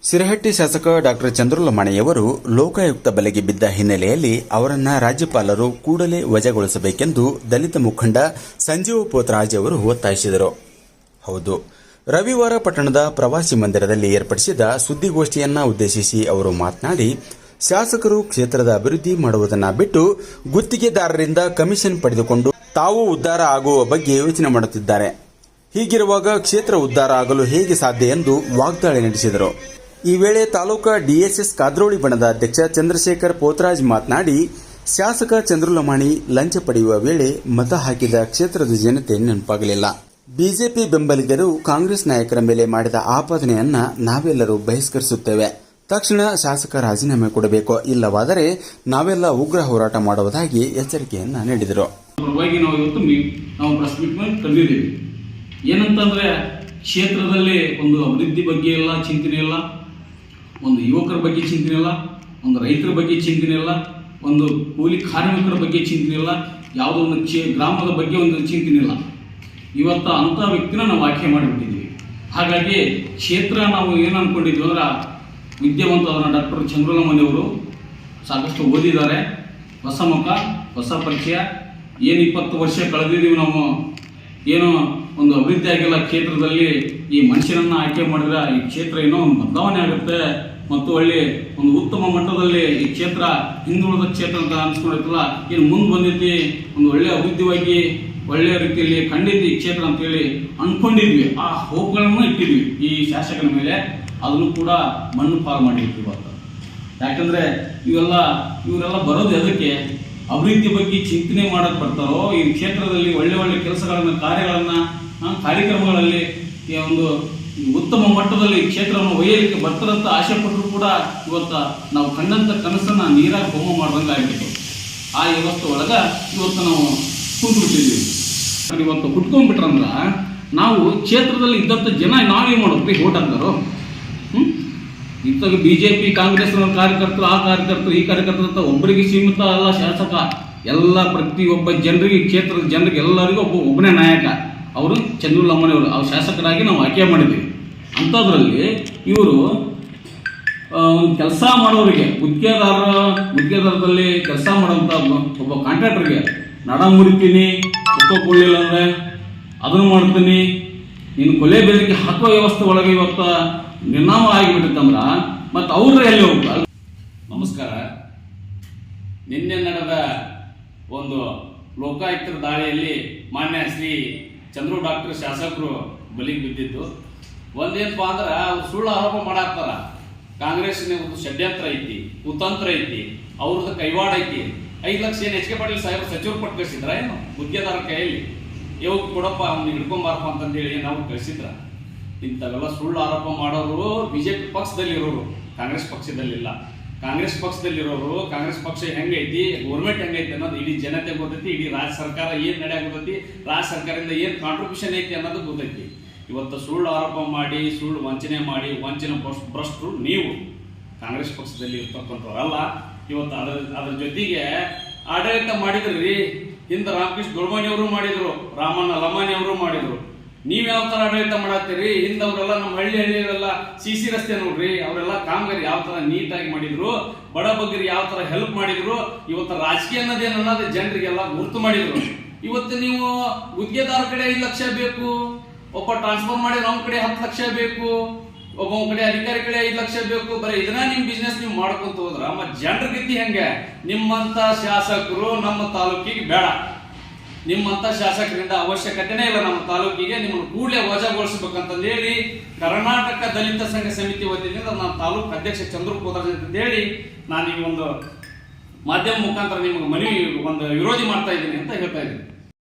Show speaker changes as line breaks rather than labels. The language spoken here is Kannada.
ಸಿರಹಟ್ಟಿ ಶಾಸಕ ಡಾಕ್ಟರ್ ಚಂದ್ರಲಮಾಣಿಯವರು ಲೋಕಾಯುಕ್ತ ಬಲೆಗೆ ಬಿದ್ದ ಹಿನ್ನೆಲೆಯಲ್ಲಿ ಅವರನ್ನು ರಾಜ್ಯಪಾಲರು ಕೂಡಲೇ ವಜಾಗೊಳಿಸಬೇಕೆಂದು ದಲಿತ ಮುಖಂಡ ಸಂಜೀವ ಪೋತರಾಜ್ ಅವರು ಒತ್ತಾಯಿಸಿದರು. ಹೌದು, ರವಿವಾರ ಪಟ್ಟಣದ ಪ್ರವಾಸಿ ಮಂದಿರದಲ್ಲಿ ಏರ್ಪಡಿಸಿದ ಸುದ್ದಿಗೋಷ್ಠಿಯನ್ನ ಉದ್ದೇಶಿಸಿ ಅವರು ಮಾತನಾಡಿ, ಶಾಸಕರು ಕ್ಷೇತ್ರದ ಅಭಿವೃದ್ಧಿ ಮಾಡುವುದನ್ನು ಬಿಟ್ಟು ಗುತ್ತಿಗೆದಾರರಿಂದ ಕಮಿಷನ್ ಪಡೆದುಕೊಂಡು ತಾವು ಉದ್ಧಾರ ಆಗುವ ಬಗ್ಗೆ ಯೋಚನೆ ಮಾಡುತ್ತಿದ್ದಾರೆ. ಹೀಗಿರುವಾಗ ಕ್ಷೇತ್ರ ಉದ್ಧಾರ ಆಗಲು ಹೇಗೆ ಸಾಧ್ಯ ಎಂದು ವಾಗ್ದಾಳಿ ನಡೆಸಿದರು. ಈ ವೇಳೆ ತಾಲೂಕಾ ಡಿಎಸ್ಎಸ್ ಕಾದ್ರೋಳಿ ಬಣದ ಅಧ್ಯಕ್ಷ ಚಂದ್ರಶೇಖರ್ ಪೋತರಾಜ್ ಮಾತನಾಡಿ, ಶಾಸಕ ಚಂದ್ರಲಮಾಣಿ ಲಂಚ ಪಡೆಯುವ ವೇಳೆ ಮತ ಹಾಕಿದ ಕ್ಷೇತ್ರದ ಜನತೆ ನೆನಪಾಗಲಿಲ್ಲ. ಬಿಜೆಪಿ ಬೆಂಬಲಿಗರು ಕಾಂಗ್ರೆಸ್ ನಾಯಕರ ಮೇಲೆ ಮಾಡಿದ ಆಪಾದನೆಯನ್ನ ನಾವೆಲ್ಲರೂ ಬಹಿಷ್ಕರಿಸುತ್ತೇವೆ. ತಕ್ಷಣ ಶಾಸಕ ರಾಜೀನಾಮೆ ಕೊಡಬೇಕು, ಇಲ್ಲವಾದರೆ ನಾವೆಲ್ಲ ಉಗ್ರ ಹೋರಾಟ ಮಾಡುವುದಾಗಿ ಎಚ್ಚರಿಕೆಯನ್ನ ನೀಡಿದರು.
ನಾವು ಪ್ರೆಸ್ ಮೀಟ್ ಕರೆದಿದ್ದೀವಿ. ಏನಂತಂದ್ರೆ ಕ್ಷೇತ್ರದಲ್ಲಿ ಒಂದು ಅಭಿವೃದ್ಧಿ ಬಗ್ಗೆ ಎಲ್ಲ ಚಿಂತನೆ ಇಲ್ಲ, ಒಂದು ಯುವಕರ ಬಗ್ಗೆ ಚಿಂತನೆ ಇಲ್ಲ, ಒಂದು ರೈತರ ಬಗ್ಗೆ ಚಿಂತನೆ ಇಲ್ಲ, ಒಂದು ಕೂಲಿ ಕಾರ್ಮಿಕರ ಬಗ್ಗೆ ಚಿಂತನೆ ಇಲ್ಲ, ಯಾವುದೋ ಒಂದು ಗ್ರಾಮದ ಬಗ್ಗೆ ಒಂದು ಚಿಂತನೆ ಇಲ್ಲ. ಇವತ್ತು ಅಂಥ ವ್ಯಕ್ತಿನ ನಾವು ಆಯ್ಕೆ ಮಾಡಿಬಿಟ್ಟಿದ್ದೀವಿ. ಹಾಗಾಗಿ ಕ್ಷೇತ್ರ ನಾವು ಏನು ಅಂದ್ಕೊಂಡಿದ್ವಿ ಅಂದ್ರೆ, ವಿದ್ಯಾವಂತರಾದ ಡಾಕ್ಟರ್ ಚಂದ್ರಲಮಾಣಿ ಅವರು ಸಾಕಷ್ಟು ಓದಿದ್ದಾರೆ, ಹೊಸ ಮುಖ, ಹೊಸ ಪರಿಚಯ. ಏನು 20 ವರ್ಷ ಕಳೆದಿದ್ದೀವಿ ನಾವು, ಏನೋ ಒಂದು ಅಭಿವೃದ್ಧಿ ಆಗಿಲ್ಲ ಕ್ಷೇತ್ರದಲ್ಲಿ. ಈ ಮನುಷ್ಯನನ್ನ ಆಯ್ಕೆ ಮಾಡಿದ್ರೆ ಈ ಕ್ಷೇತ್ರ ಏನೋ ಒಂದು ಬದಲಾವಣೆ ಆಗುತ್ತೆ ಮತ್ತು ಒಳ್ಳೆ ಒಂದು ಉತ್ತಮ ಮಟ್ಟದಲ್ಲಿ ಈ ಕ್ಷೇತ್ರ ಹಿಂದುಳಿದ ಕ್ಷೇತ್ರ ಅಂತ ಅನ್ಸ್ಕೊಂಡಿರ್ತಲ್ಲ, ಏನು ಮುಂದೆ ಬಂದೈತಿ, ಒಂದು ಒಳ್ಳೆ ಅಭಿವೃದ್ಧಿಯಾಗಿ ಒಳ್ಳೆಯ ರೀತಿಯಲ್ಲಿ ಖಂಡಿತ ಈ ಕ್ಷೇತ್ರ ಅಂತೇಳಿ ಅನ್ಕೊಂಡಿದ್ವಿ. ಆ ಹೋಪ್ಗಳನ್ನು ಇಟ್ಟಿದ್ವಿ ಈ ಶಾಸಕನ ಮೇಲೆ. ಅದನ್ನು ಕೂಡ ಮಣ್ಣು ಪಾಲು ಮಾಡಿರ್ತೀವಿ ಇವತ್ತು. ಯಾಕಂದ್ರೆ ಇವರೆಲ್ಲ ಬರೋದು ಎದಕ್ಕೆ? ಅಭಿವೃದ್ಧಿ ಬಗ್ಗೆ ಚಿಂತನೆ ಮಾಡಕ್ ಬರ್ತಾರೋ, ಈ ಕ್ಷೇತ್ರದಲ್ಲಿ ಒಳ್ಳೆ ಒಳ್ಳೆ ಕೆಲಸಗಳನ್ನ, ಕಾರ್ಯಕ್ರಮಗಳಲ್ಲಿ ಒಂದು ಉತ್ತಮ ಮಟ್ಟದಲ್ಲಿ ಕ್ಷೇತ್ರವನ್ನು ಒಯ್ಯಲಿಕ್ಕೆ ಬರ್ತಾರಂತ ಆಸೆ ಪಟ್ಟರು ಕೂಡ ಇವತ್ತು ನಾವು ಕಂಡಂತ ಕನಸನ್ನ ನೀರಾಗಿ ಹೋಮ ಮಾಡ್ದಂಗೆ ಆಗಿತ್ತು. ಆ ವ್ಯವಸ್ಥೆ ಒಳಗ ಇವತ್ತು ನಾವು ಕುಂತ್ಬಿಟ್ಟಿದ್ವಿ. ಇವತ್ತು ಕುಟ್ಕೊಂಡ್ಬಿಟ್ರಂದ್ರ ನಾವು ಕ್ಷೇತ್ರದಲ್ಲಿ ಇದ್ದಂಥ ಜನ ನಾವೇ ಮಾಡೋದ್ರಿ ಓಟ್ ಹಾಕ್ತಾರೋ. ಇತ್ತಾಗ ಬಿಜೆಪಿ ಕಾಂಗ್ರೆಸ್ ಕಾರ್ಯಕರ್ತರು, ಆ ಕಾರ್ಯಕರ್ತರು, ಈ ಕಾರ್ಯಕರ್ತರು ಅಂತ ಒಬ್ಬರಿಗೆ ಸೀಮಿತ ಅಲ್ಲ ಶಾಸಕ. ಎಲ್ಲ ಪ್ರತಿಯೊಬ್ಬ ಜನರಿಗೆ, ಕ್ಷೇತ್ರದ ಜನರಿಗೆ ಎಲ್ಲರಿಗೂ ಒಬ್ಬನೇ ನಾಯಕ. ಅವರು ಚಂದ್ರಲಮಾಣಿ ಅವರು. ಅವ್ರು ಶಾಸಕರಾಗಿ ನಾವು ಆಯ್ಕೆ ಮಾಡಿದ್ವಿ. ಅಂಥದ್ರಲ್ಲಿ ಇವರು ಒಂದು ಕೆಲಸ ಮಾಡೋರಿಗೆ, ಗುತ್ತಿಗೆದಾರದಲ್ಲಿ ಕೆಲಸ ಮಾಡೋಂಥ ಒಬ್ಬ ಕಾಂಟ್ರಾಕ್ಟರ್ಗೆ ನಡ ಮುರಿತೀನಿ, ಒಪ್ಪಿಕೊಳ್ಳಿಲ್ಲ ಅಂದರೆ ಅದನ್ನು ಮಾಡ್ತೀನಿ, ನೀನು ಕೊಲೆ ಬೆದರಿಕೆ ಹಾಕುವ ವ್ಯವಸ್ಥೆ ಒಳಗೆ ಇವತ್ತು ನಿರ್ನಾಮ ಆಗಿಬಿಟ್ಟಿತ್ತಂದ್ರ ಮತ್ತು ಅವ್ರ ಎಲ್ಲಿ ಹೋಗ್ತಾರೆ?
ನಮಸ್ಕಾರ. ನಿನ್ನೆ ನಡೆದ ಒಂದು ಲೋಕಾಯುಕ್ತರ ದಾಳಿಯಲ್ಲಿ ಮಾನ್ಯ ಶ್ರೀ ಚಂದ್ರು ಡಾಕ್ಟರ್ ಶಾಸಕರು ಬಲಿಗೆ ಬಿದ್ದಿದ್ದು. ಒಂದೇನಪ್ಪ ಅಂದ್ರೆ ಅವ್ರು ಸುಳ್ಳು ಆರೋಪ ಮಾಡಾಕ್ತಾರ. ಕಾಂಗ್ರೆಸ್ನ ಒಂದು ಷಡ್ಯಂತ್ರ ಐತಿ, ಕುತಂತ್ರ ಐತಿ, ಅವ್ರದ್ದು ಕೈವಾಡ ಐತಿ. 5 ಲಕ್ಷ ಏನು ಎಚ್ ಕೆ ಪಾಟೀಲ್ ಸಾಹೇಬರು ಸಚಿವರು ಕೊಟ್ಟು ಕಳಿಸಿದ್ರ, ಏನು ಗುತ್ತಿಗೆದಾರ ಕೈಯಲ್ಲಿ ಇವಾಗ ಕೊಡಪ್ಪ, ಅವ್ನು ಹಿಡ್ಕೊಂಬಾರಪ್ಪ ಅಂತಂದೇಳಿ ನಾವು ಕಳಿಸಿದ್ರ. ಇಂಥವೆಲ್ಲ ಸುಳ್ಳು ಆರೋಪ ಮಾಡೋರು ಬಿಜೆಪಿ ಪಕ್ಷದಲ್ಲಿರೋರು, ಕಾಂಗ್ರೆಸ್ ಪಕ್ಷದಲ್ಲಿಲ್ಲ. ಕಾಂಗ್ರೆಸ್ ಪಕ್ಷದಲ್ಲಿರೋರು, ಕಾಂಗ್ರೆಸ್ ಪಕ್ಷ ಹೆಂಗೈತಿ, ಗೌರ್ಮೆಂಟ್ ಹೆಂಗೈತಿ ಅನ್ನೋದು ಇಡೀ ಜನತೆ ಗೊತ್ತೈತಿ. ಇಡೀ ರಾಜ್ಯ ಸರ್ಕಾರ ಏನು ನಡೆಯ ಗೊತ್ತೈತಿ, ರಾಜ್ಯ ಸರ್ಕಾರದಿಂದ ಏನು ಕಾಂಟ್ರಿಬ್ಯೂಷನ್ ಐತಿ ಅನ್ನೋದು ಗೊತ್ತೈತಿ. ಇವತ್ತು ಸುಳ್ಳು ಆರೋಪ ಮಾಡಿ, ಸುಳ್ಳು ವಂಚನೆ ಮಾಡಿ, ವಂಚನೆ ಭ್ರಷ್ಟರು ನೀವು. ಕಾಂಗ್ರೆಸ್ ಪಕ್ಷದಲ್ಲಿ ಇರ್ತಕ್ಕಂಥವ್ರಲ್ಲ. ಇವತ್ತು ಅದ್ರ ಜೊತೆಗೆ ಆಡಳಿತ ಮಾಡಿದ್ರಿ. ಹಿಂದೆ ರಾಮಕೃಷ್ಣ ದೊಡ್ಮನಿ ಅವರು ಮಾಡಿದ್ರು, ರಾಮಣ್ಣ ಲಮಾನಿ ಅವರು ಮಾಡಿದ್ರು. ನೀವ್ ಯಾವ ತರ ಆಡಳಿತ ಮಾಡತ್ತೀರಿ? ಹಿಂದವರೆಲ್ಲ ನಮ್ಮ ಹಳ್ಳಿಯಲ್ಲೆಲ್ಲ CC ರಸ್ತೆ ನೋಡ್ರಿ, ಅವರೆಲ್ಲ ಕಾಮಗಾರಿ ಯಾವ ತರ ನೀಟಾಗಿ ಮಾಡಿದ್ರು, ಬಡ ಬಗ್ಗರಿಗೆ ಯಾವ ತರ ಹೆಲ್ಪ್ ಮಾಡಿದ್ರು. ಇವತ್ತು ರಾಜಕೀಯ ಅನ್ನೋದೇನು ಅನ್ನೋದು ಜನರಿಗೆಲ್ಲ ಗುರ್ತು ಮಾಡಿದ್ರು. ಇವತ್ತು ನೀವು ಗುತ್ತಿಗೆದಾರ ಕಡೆ 5 ಲಕ್ಷ ಬೇಕು, ಒಬ್ಬ ಟ್ರಾನ್ಸ್ಫರ್ ಮಾಡಿ ನಮ್ಮ ಕಡೆ 10 ಲಕ್ಷ ಬೇಕು, ಒಬ್ಬ ಕಡೆ ಅಧಿಕಾರಿ ಕಡೆ 5 ಲಕ್ಷ ಬೇಕು. ಬರೀ ಇದನ್ನ ನಿಮ್ ಬಿಸ್ನೆಸ್ ನೀವು ಮಾಡ್ಕೊಂತ ಹೋದ್ರ ಮತ್ ಜನರ ಗತಿ ಹೆಂಗೆ? ನಿಮ್ಮಂತ ಶಾಸಕರು ನಮ್ಮ ತಾಲೂಕಿಗೆ ಬೇಡ. ನಿಮ್ಮಂತ ಶಾಸಕರಿಂದ ಅವಶ್ಯಕತೆನೇ ಇಲ್ಲ ನಮ್ಮ ತಾಲೂಕಿಗೆ. ನಿಮ್ಮನ್ನು ಕೂಡಲೇ ವಜಾಗೊಳಿಸಬೇಕಂತಂದು ಹೇಳಿ ಕರ್ನಾಟಕ ದಲಿತ ಸಂಘ ಸಮಿತಿ ವತಿಯಿಂದ ನಾನು ತಾಲೂಕು ಅಧ್ಯಕ್ಷ ಚಂದ್ರು ಪೋತರಾಜ್ ಅಂತ ಹೇಳಿ ನಾನು ಈ ಒಂದು ಮಾಧ್ಯಮ ಮುಖಾಂತರ ನಿಮಗೆ ಒಂದು ವಿರೋಧಿ ಮಾಡ್ತಾ ಇದ್ದೀನಿ ಅಂತ ಹೇಳ್ತಾ ಇದ್ದೀನಿ.